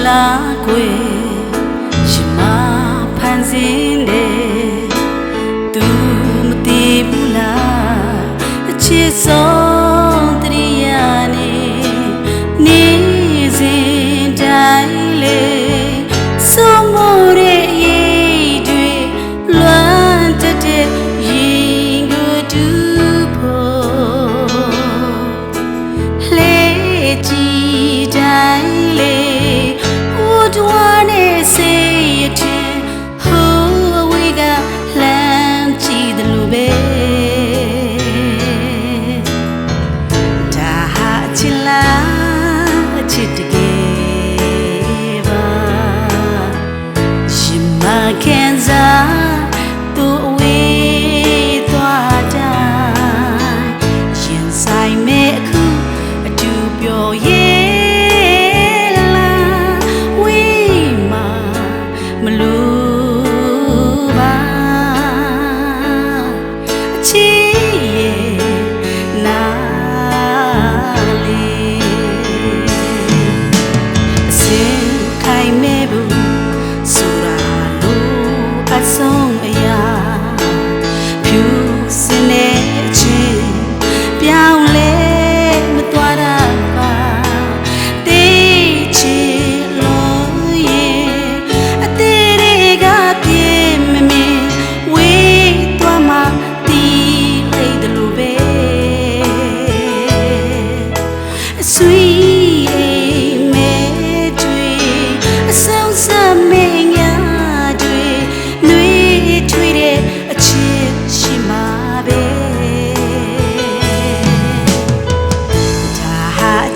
လားကွယ်ရှင်မဖန်ဆင်းတယ်သူမသိဘူးလားအချစ်ဆုံးတရားနေစဉ်တိုင်းလေဆုံးမတဲ့ရေးတွေလွမ်းတတဲ့ရင်ကိုတူဖို့လေကြည်တိုင်းလေဟိုတဝါနဲ့စိတ်ထင်ဟိုအဝေးကလမ်းကြည့်တယ်လို့ပဲဒါဟာချစ်လားချစ်တကယ်ပါရှင်မခင်စားသူအဝေးသွားတိုင်းရင်ဆိုင်မဲ့အခုအတူပြောရဲ့လားဝေးမှာမလို့ပါအချစ်ရဲ့နာဆုံးအရာဖြူစင်တဲ့အချင်းပြောင်းလဲမသွားတာပါတေးချစ်လို့ရဲ့အသေးတွေကပြင်းမမြင်ဝေးသွားမှတီးလိုက်တယ်လို့ပဲအဆွေမဲတွေအဆုံးစမဲညာ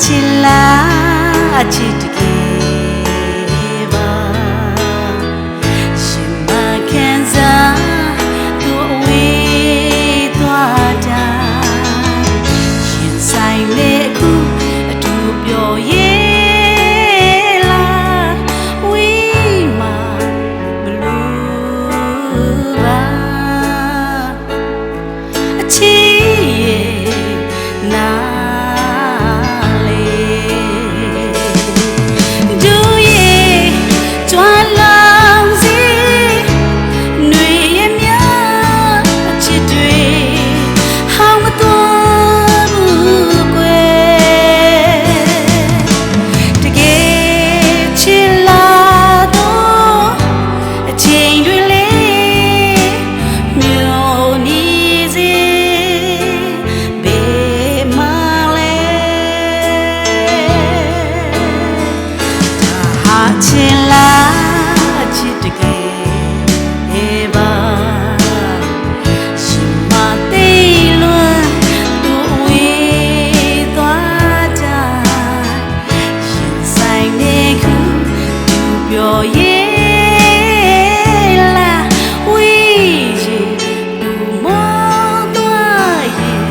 ချစ်လားချစ်တကယ်ပါရှင်မခင်စားသူအဝေးသွားတိုင်းရင်ဆိုင်လေခုအတူပြောရဲ့လားဝေးမှာမလို့ပါအချစ်ရဲ့နာချစ်လားချစ်တကယ်ပါရှင်မသိလွန်သူဝေးသွားတိုင်းရင်ဆိုင်နေခုသူပြောရဲ့လားဝေးရင်သူမောသွားရင်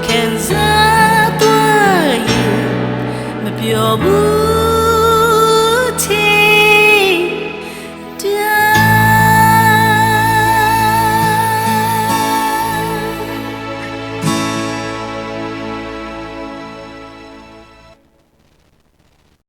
ခံစားသွားရင်မပြောဘူး